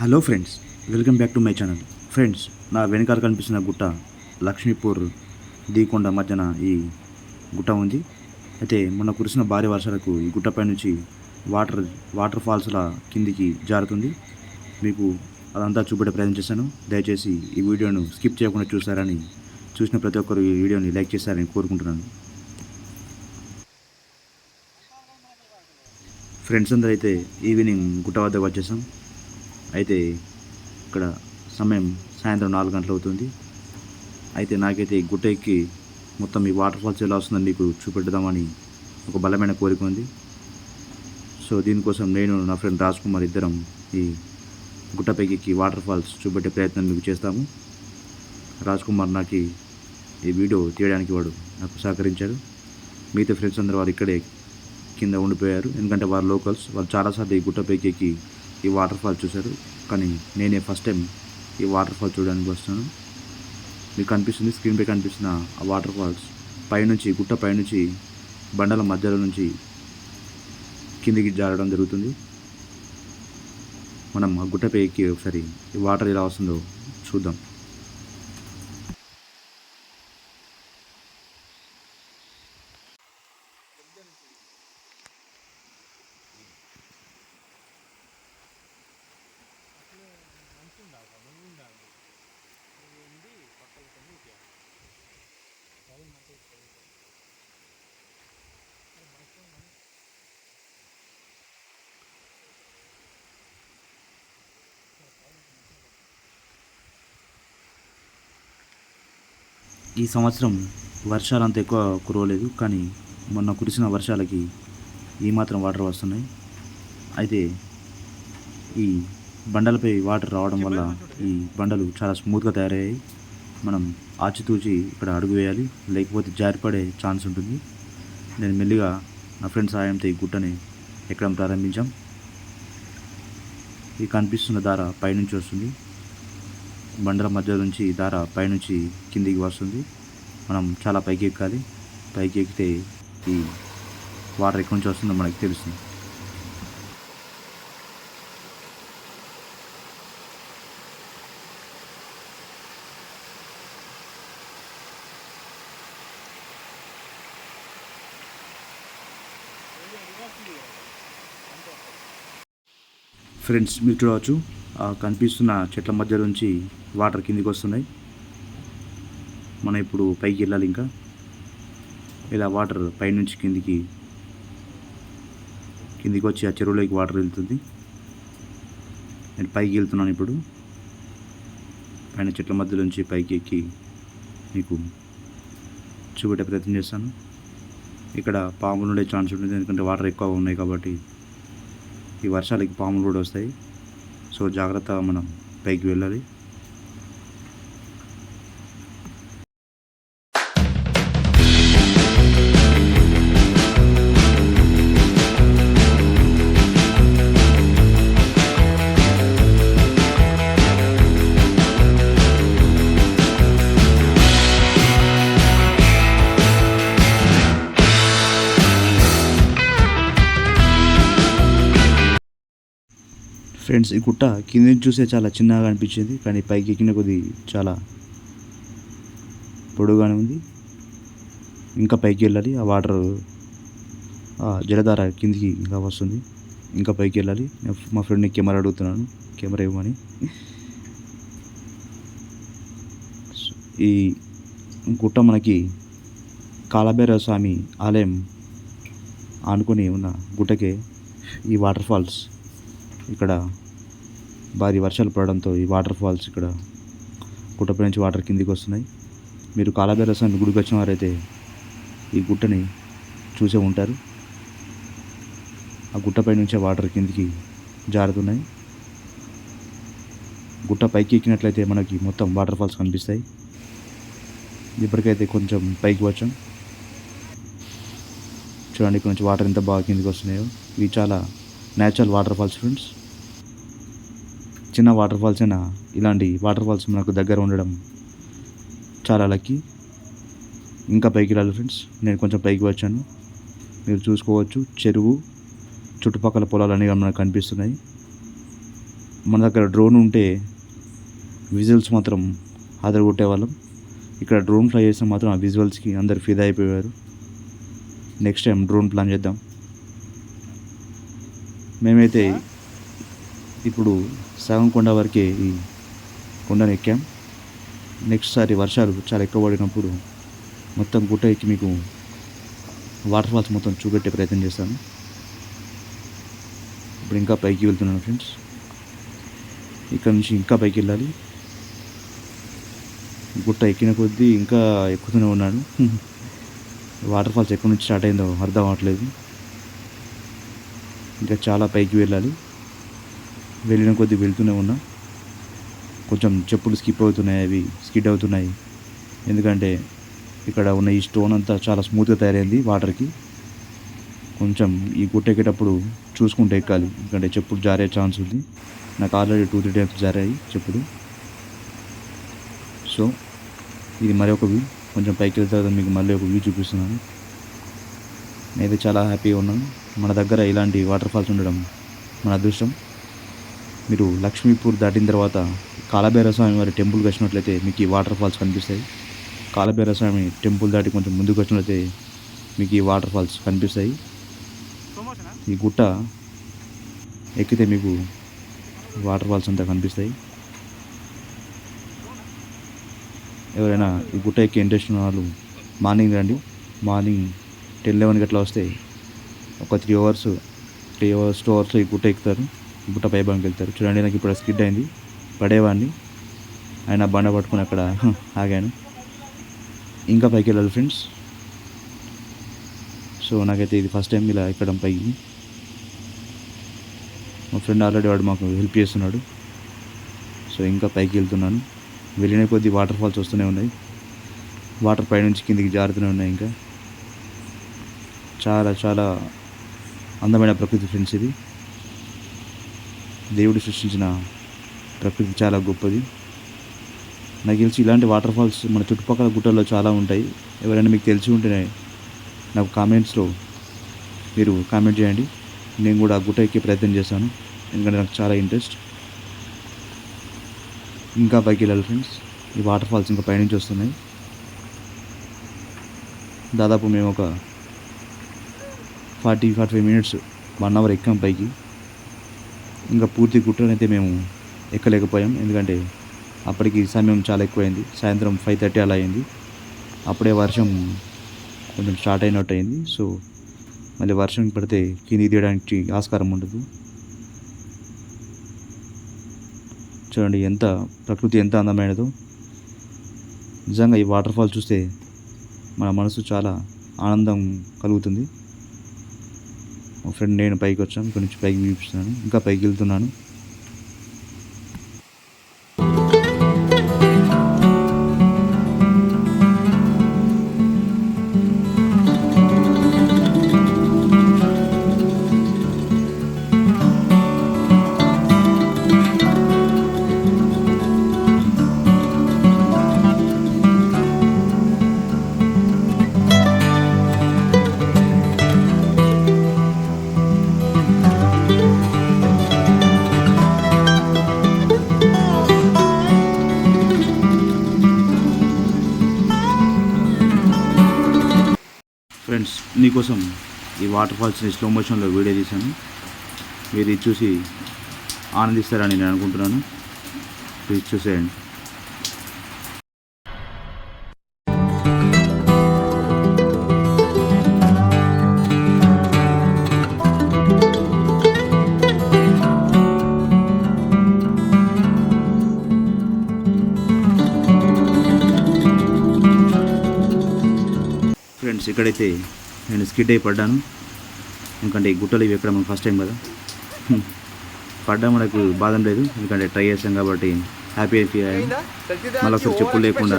Hello friends, welcome back to my channel. Friends, నా వెనకాల కనిపిస్తున్న గుట్ట లక్ష్మీపూర్ దీకొండ మధ్యన ఈ గుట్ట ఉంది. అయితే మొన్న కురిసిన భారీ వర్షాలకు ఈ గుట్టపై నుంచి వాటర్ ఫాల్స్లా కిందికి జారుతుంది. మీకు అదంతా చూపెట్టే ప్రయత్నం చేశాను. దయచేసి ఈ వీడియోను స్కిప్ చేయకుండా చూస్తారని, చూసిన ప్రతి ఒక్కరు ఈ వీడియోని లైక్ చేస్తారని కోరుకుంటున్నాను. ఫ్రెండ్స్ అందరూ అయితే ఈవినింగ్ గుట్ట వద్దకు వచ్చేసాం. అయితే ఇక్కడ సమయం సాయంత్రం 4 గంటలు అవుతుంది. అయితే నాకైతే ఈ గుట్ట ఎక్కి మొత్తం ఈ వాటర్ ఫాల్స్ ఎలా వస్తుందని మీకు చూపెడదామని ఒక బలమైన కోరిక ఉంది. సో దీనికోసం నేను నా ఫ్రెండ్ రాజ్ కుమార్ ఇద్దరం ఈ గుట్టపైకి ఎక్కి వాటర్ ఫాల్స్ చూపెట్టే ప్రయత్నం మీకు చేస్తాము. రాజ్ కుమార్ నాకు ఈ వీడియో తీయడానికి నాకు సహకరించాడు. మిగతా ఫ్రెండ్స్ అందరూ వారు ఇక్కడే కింద ఉండిపోయారు. ఎందుకంటే వారు లోకల్స్. వాళ్ళు చాలాసార్లు ఈ గుట్టపైకి ఎక్కి ఈ వాటర్ ఫాల్ చూశారు. కానీ నేనే ఫస్ట్ టైం ఈ వాటర్ ఫాల్ చూడడానికి వస్తున్నాను. మీకు కనిపిస్తుంది, స్క్రీన్పై కనిపిస్తున్న ఆ వాటర్ ఫాల్స్ పైనుంచి, గుట్ట పైనుంచి బండల మధ్యలో నుంచి కిందికి జారడం జరుగుతుంది. మనం ఆ గుట్టపై ఎక్కి ఒకసారి ఈ వాటర్ ఎలా వస్తుందో చూద్దాం. ఈ సంవత్సరం వర్షాలు అంత ఎక్కువ కురవలేదు, కానీ మొన్న కురిసిన వర్షాలకి ఈ మాత్రం వాటర్ వస్తున్నాయి. అయితే ఈ బండలపై వాటర్ రావడం వల్ల ఈ బండలు చాలా స్మూత్గా తయారయ్యాయి. మనం ఆచితూచి ఇక్కడ అడుగు వేయాలి, లేకపోతే జారిపడే ఛాన్స్ ఉంటుంది. నేను మెల్లిగా నా ఫ్రెండ్ సహాయంతో ఈ గుట్టని ఎక్కడం ప్రారంభించాం. ఈ కనిపిస్తున్న దార పైనుంచి వస్తుంది. బండల మధ్య నుంచి దార పైనుంచి కిందికి వస్తుంది. మనం చాలా పైకి ఎక్కాలి. పైకి ఎక్కితే ఈ వాటర్ ఎక్కడి నుంచి వస్తుందో మనకి తెలుస్తుంది. ఫ్రెండ్స్, మీరు చూడవచ్చు, కనిపిస్తున్న చెట్ల మధ్య నుంచి వాటర్ కిందికి వస్తున్నాయి. మనం ఇప్పుడు పైకి వెళ్ళాలి. ఇంకా ఇలా వాటర్ పైనుంచి కిందికి వచ్చి ఆ చెరువులోకి వాటర్ వెళ్తుంది. నేను పైకి వెళ్తున్నాను. ఇప్పుడు పైన చెట్ల మధ్య నుంచి పైకి ఎక్కి మీకు చూపెట్టే ప్రయత్నం చేస్తాను. ఇక్కడ పాములు ఉండే ఛాన్స్ ఉంటుంది, ఎందుకంటే వాటర్ ఎక్కువ ఉన్నాయి కాబట్టి. ఈ వర్షాలకి పాములు కూడా వస్తాయి. సో జాగ్రత్తగా మనం పైకి వెళ్ళాలి. ఫ్రెండ్స్, ఈ గుట్ట కింద నుంచి చూసే చాలా చిన్నగా అనిపించింది, కానీ పైకి ఎక్కిన కొద్ది చాలా పొడుగానే ఉంది. ఇంకా పైకి వెళ్ళాలి. ఆ వాటర్ జలధార కిందికి ఇంకా వస్తుంది. ఇంకా పైకి వెళ్ళాలి. మా ఫ్రెండ్ని కెమెరా అడుగుతున్నాను, కెమెరా ఇవ్వమని. ఈ గుట్ట మనకి కాలభైరవ స్వామి ఆలయం ఆనుకొని ఉన్న గుట్టకే ఈ వాటర్ ఫాల్స్. ఇక్కడ భారీ వర్షాలు పడడంతో ఈ వాటర్ ఫాల్స్ ఇక్కడ గుట్టపై నుంచి వాటర్ కిందికి వస్తున్నాయి. మీరు కాలభైరవ స్వామి గుడికి వచ్చిన వారైతే ఈ గుట్టని చూసే ఉంటారు. ఆ గుట్టపై నుంచే వాటర్ కిందికి జారుతున్నాయి. గుట్ట పైకి ఎక్కినట్లయితే మనకి మొత్తం వాటర్ ఫాల్స్ కనిపిస్తాయి. ఇప్పటికైతే కొంచెం పైకి వచ్చాం. చూడండి, ఇక్కడ నుంచి వాటర్ ఎంత బాగా కిందికి వస్తున్నాయో. ఇవి చాలా న్యాచురల్ వాటర్ ఫాల్స్ ఫ్రెండ్స్. చిన్న వాటర్ ఫాల్స్ అయినా ఇలాంటి వాటర్ ఫాల్స్ మనకు దగ్గర ఉండడం చాలా లక్కీ. ఇంకా పైకి వెళ్ళాలి ఫ్రెండ్స్. నేను కొంచెం పైకి వచ్చాను. మీరు చూసుకోవచ్చు, చెరువు చుట్టుపక్కల పొలాలు అనేవి మనకు కనిపిస్తున్నాయి. మన దగ్గర డ్రోన్ ఉంటే విజువల్స్ మాత్రం కొట్టేవాళ్ళం. ఇక్కడ డ్రోన్ ఫ్లై చేస్తే మాత్రం ఆ విజువల్స్కి అందరు ఫిదా అయిపోయారు. నెక్స్ట్ టైం డ్రోన్ ప్లాన్ చేద్దాం. మేమైతే ఇప్పుడు సగం కొండ వరకే ఈ కొండను ఎక్కాం. నెక్స్ట్ సారి వర్షాలు చాలా ఎక్కువ పడినప్పుడు మొత్తం గుట్ట ఎక్కి మీకు వాటర్ ఫాల్స్ మొత్తం చూపెట్టే ప్రయత్నం చేస్తాను. ఇప్పుడు ఇంకా పైకి వెళ్తున్నాను ఫ్రెండ్స్. ఇక్కడ నుంచి ఇంకా పైకి వెళ్ళాలి. గుట్ట ఎక్కిన కొద్దీ ఇంకా ఎక్కుతూనే ఉన్నాను. వాటర్ ఫాల్స్ ఎక్కడి నుంచి స్టార్ట్ అయిందో అర్థం అవ్వట్లేదు. ఇంకా చాలా పైకి వెళ్ళాలి. వెళ్ళిన కొద్దీ వెళ్తూనే ఉన్నా. కొంచెం చెప్పులు స్కిప్ అవుతున్నాయి, అవి స్కిడ్ అవుతున్నాయి. ఎందుకంటే ఇక్కడ ఉన్న ఈ స్టోన్ అంతా చాలా స్మూత్గా తయారైంది వాటర్కి. కొంచెం ఈ గుట్ట ఎక్కేటప్పుడు చూసుకుంటూ ఎక్కాలి, ఎందుకంటే చెప్పులు జారే ఛాన్స్ ఉంది. నాకు ఆల్రెడీ 2-3 టైమ్స్ జారాయి చెప్పులు. సో ఇది మరి ఒక వ్యూ. కొంచెం పైకి వెళ్తే మీకు మళ్ళీ ఒక వ్యూ చూపిస్తున్నాను. నేనైతే చాలా హ్యాపీగా ఉన్నాను. మన దగ్గర ఇలాంటి వాటర్ ఫాల్స్ ఉండడం మన అదృష్టం. మీరు లక్ష్మీపూర్ దాటిన తర్వాత కాలభైరవస్వామి వారి టెంపుల్కి వచ్చినట్లయితే మీకు ఈ వాటర్ ఫాల్స్ కనిపిస్తాయి. కాలభైరవస్వామి టెంపుల్ దాటి కొంచెం ముందుకు వచ్చినట్లయితే మీకు ఈ వాటర్ ఫాల్స్ కనిపిస్తాయి. ఈ గుట్ట ఎక్కితే మీకు వాటర్ ఫాల్స్ అంతా కనిపిస్తాయి. ఎవరైనా ఈ గుట్ట ఎక్కి ఇంట్రెస్ట్ ఉన్న వాళ్ళు మార్నింగ్ రండి. మార్నింగ్ 10-11 గట్లా వస్తే ఒక 3 hours 2 hours ఈ గుట్ట ఎక్కుతారు. గుట్ట పైభాగంకి వెళ్తారు. చూడండి, నాకు ఇప్పుడు స్కిడ్ అయింది, పడేవాడిని. ఆయన బండ పట్టుకుని అక్కడ ఆగాను. ఇంకా పైకి వెళ్ళాలి ఫ్రెండ్స్. సో నాకైతే ఇది ఫస్ట్ టైం ఇలా ఎక్కడం పైకి. మా ఫ్రెండ్ ఆల్రెడీ వాడు మాకు హెల్ప్ చేస్తున్నాడు. సో ఇంకా పైకి వెళ్తున్నాను. వెళ్ళిన కొద్దీ వాటర్ ఫాల్స్ వస్తూనే ఉన్నాయి. వాటర్ పైనుంచి కిందికి జారుతూనే ఉన్నాయి. ఇంకా చాలా చాలా అందమైన ప్రకృతి ఫ్రెండ్స్. ఇది దేవుడు సృష్టించిన ప్రకృతి చాలా గొప్పది. నాకు తెలిసి ఇలాంటి వాటర్ ఫాల్స్ మన చుట్టుపక్కల గుట్టల్లో చాలా ఉంటాయి. ఎవరైనా మీకు తెలిసి ఉంటే నాకు కామెంట్స్లో మీరు కామెంట్ చేయండి. నేను కూడా ఆ గుట్ట ఎక్కే ప్రయత్నం చేశాను, ఎందుకంటే నాకు చాలా ఇంట్రెస్ట్. ఇంకా పైకి వెళ్ళాలి ఫ్రెండ్స్. ఈ వాటర్ ఫాల్స్ ఇంకా పైనుంచి వస్తున్నాయి. దాదాపు మేము ఒక 40-45 minutes 1 hour ఎక్కాం పైకి. ఇంకా పూర్తి గుట్టనైతే మేము ఎక్కలేకపోయాం, ఎందుకంటే అప్పటికి సమయం చాలా ఎక్కువైంది. సాయంత్రం 5:30 అలా అయింది. అప్పుడే వర్షం కొంచెం స్టార్ట్ అయినట్టు అయింది. సో మళ్ళీ వర్షం పడితే కిందికి తీయడానికి ఆస్కారం ఉండదు. చూడండి ప్రకృతి ఎంత అందమైనదో. నిజంగా ఈ వాటర్ ఫాల్ చూస్తే మన మనసు చాలా ఆనందం కలుగుతుంది. మా ఫ్రెండ్ నేను పైకి వచ్చాను. ఇక్కడ నుంచి పైకి చూపిస్తున్నాను. ఇంకా పైకి వెళ్తున్నాను. ఫ్రెండ్స్, మీకోసం ఈ వాటర్ ఫాల్స్ని స్లో మోషన్లో వీడియో తీశాను. మీరు ఇది చూసి ఆనందిస్తారని నేను అనుకుంటున్నాను. ప్లీజ్ చూసేయండి. ఫ్రెండ్స్, ఇక్కడైతే నేను స్కిడ్ అయి పడ్డాను. ఎందుకంటే ఈ గుట్టలు ఇవి ఎక్కడ మనకు ఫస్ట్ టైం కదా. పడ్డా మనకు బాధ లేదు, ఎందుకంటే ట్రై చేసాం కాబట్టి హ్యాపీ ఫీల్ అయ్యాను. మళ్ళీ ఒకసారి చెప్పులు లేకుండా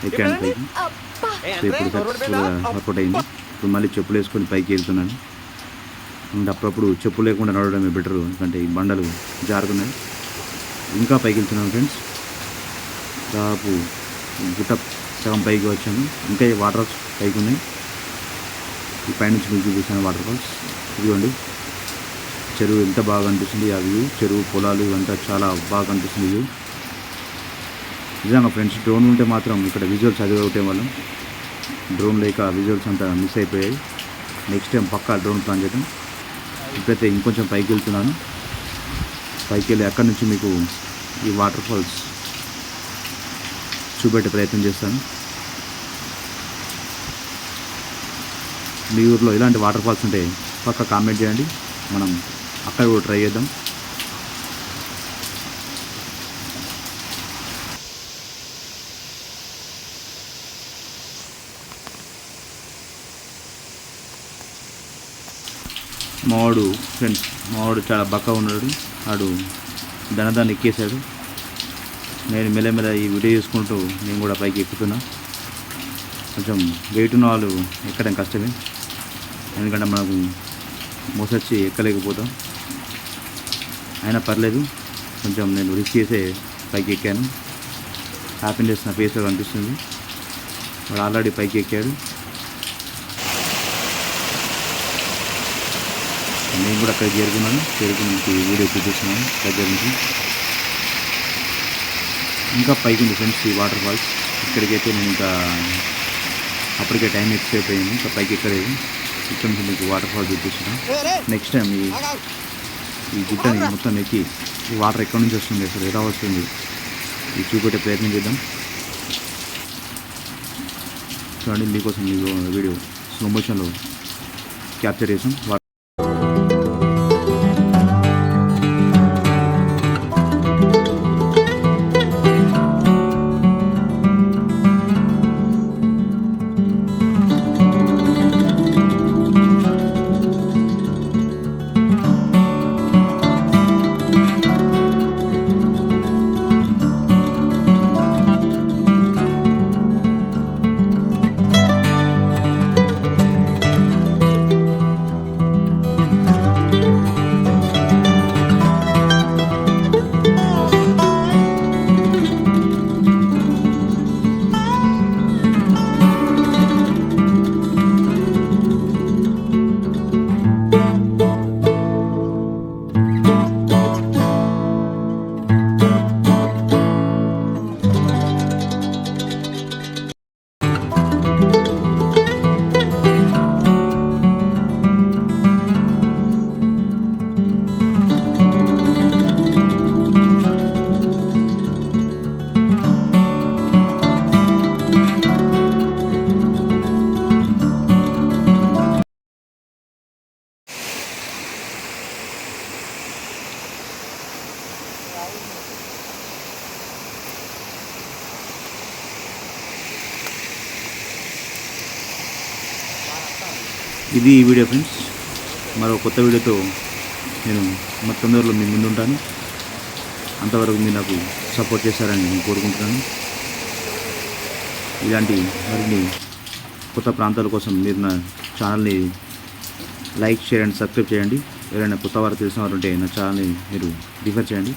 ఎక్కాను పైకి. సో ఇప్పుడు సక్సెస్ఫుల్గా వర్కౌట్ అయింది. ఇప్పుడు మళ్ళీ చెప్పులు వేసుకొని పైకి వెళ్తున్నాను. అండ్ అప్పుడప్పుడు చెప్పులు లేకుండా నడవడమే బెటరు, ఎందుకంటే ఈ బండలు జారుతున్నాయి. ఇంకా పైకి వెళ్తున్నాను ఫ్రెండ్స్. దాదాపు గుట్ట సగం పైకి వచ్చాను. ఇంకా ఈ వాటర్ ఫాల్స్ పైకి ఉన్నాయి. ఈ పైనుంచి మీకు చూపిస్తాను వాటర్ ఫాల్స్. ఇదిగోండి, చెరువు ఎంత బాగా అనిపిస్తుంది. ఆ వ్యూ, చెరువు, పొలాలు ఇవంతా చాలా బాగా అనిపిస్తుంది వ్యూ. నిజంగా ఫ్రెండ్స్, డ్రోన్ ఉంటే మాత్రం ఇక్కడ విజువల్స్ అది ఒకటే వల్ల డ్రోన్ లేక విజువల్స్ అంతా మిస్ అయిపోయాయి. నెక్స్ట్ టైం పక్కా డ్రోన్ ప్లాన్ చేద్దాం. ఇప్పుడైతే ఇంకొంచెం పైకి వెళ్తున్నాను. పైకి వెళ్ళి అక్కడి నుంచి మీకు ఈ వాటర్ ఫాల్స్ చూపెట్టే ప్రయత్నం చేస్తాను. మీ ఊర్లో ఇలాంటి వాటర్ ఫాల్స్ ఉంటే పక్కా కామెంట్ చేయండి, మనం అక్కడ కూడా ట్రై చేద్దాం. మావాడు ఫ్రెండ్స్, మావాడు చాలా బక్క ఉన్నాడు. ఆడు దాన్ని ఎక్కేశాడు. నేను మెల్లమెల్ల ఈ వీడియో చేసుకుంటూ నేను కూడా పైకి ఎక్కుతున్నా. కొంచెం వెయిట్ ఉన్న వాళ్ళు ఎక్కడం కష్టమే, ఎందుకంటే మనకు మోసొచ్చి ఎక్కలేకపోతాం. అయినా పర్లేదు, కొంచెం నేను రిస్క్ చేసే పైకి ఎక్కాను. హ్యాపీనెస్ నా ఫేస్లో కనిపిస్తుంది. వాడు ఆల్రెడీ పైకి ఎక్కాడు. నేను కూడా అక్కడ చేరుకుని మీకు వీడియో చూపిస్తున్నాను దగ్గర నుంచి. ఇంకా పైకి ఉంది ఫ్రెండ్స్ ఈ వాటర్ ఫాల్స్. ఇక్కడికైతే నేను ఇంకా అప్పటికే టైం ఎక్కువ అయింది, ఇంకా పైకి ఎక్కలేదు. ఇక్కడ నుంచి మీకు వాటర్ ఫాల్ చూపిస్తున్నాను. నెక్స్ట్ టైం ఈ గుట్టని మొత్తం ఎక్కి ఈ వాటర్ ఎక్కడి నుంచి వస్తుంది, అసలు ఎలా వస్తుంది ఇది చూపెట్టే ప్రయత్నం చేద్దాం. చూడండి, మీకోసం మీకు వీడియో స్లో మోషన్లో క్యాప్చర్ చేసాం. ఇది ఈ వీడియో ఫ్రెండ్స్. మరో కొత్త వీడియోతో నేను తొందరలో మీ ముందు ఉంటాను. అంతవరకు మీరు నాకు సపోర్ట్ చేస్తారని నేను కోరుకుంటున్నాను. ఇలాంటి మరిన్ని కొత్త ప్రాంతాల కోసం మీరు నా ఛానల్ని లైక్, షేర్ అండ్ సబ్స్క్రైబ్ చేయండి. ఎవరైనా కొత్త వారు తెలిసిన వారు ఉంటే నా ఛానల్ని మీరు రిఫర్ చేయండి.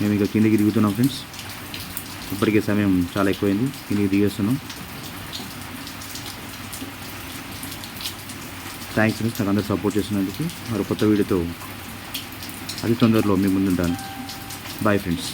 మేము ఇక కిందికి దిగుతున్నాం ఫ్రెండ్స్. ఇప్పటికే సమయం చాలా ఎక్కువైంది, కిందికి దిగేస్తున్నాం. థ్యాంక్స్ ఫ్రెండ్స్, నాకు అందరూ సపోర్ట్ చేసినందుకు. మరో కొత్త వీడియోతో అతి తొందరలో మీ ముందుంటాను. Bye friends.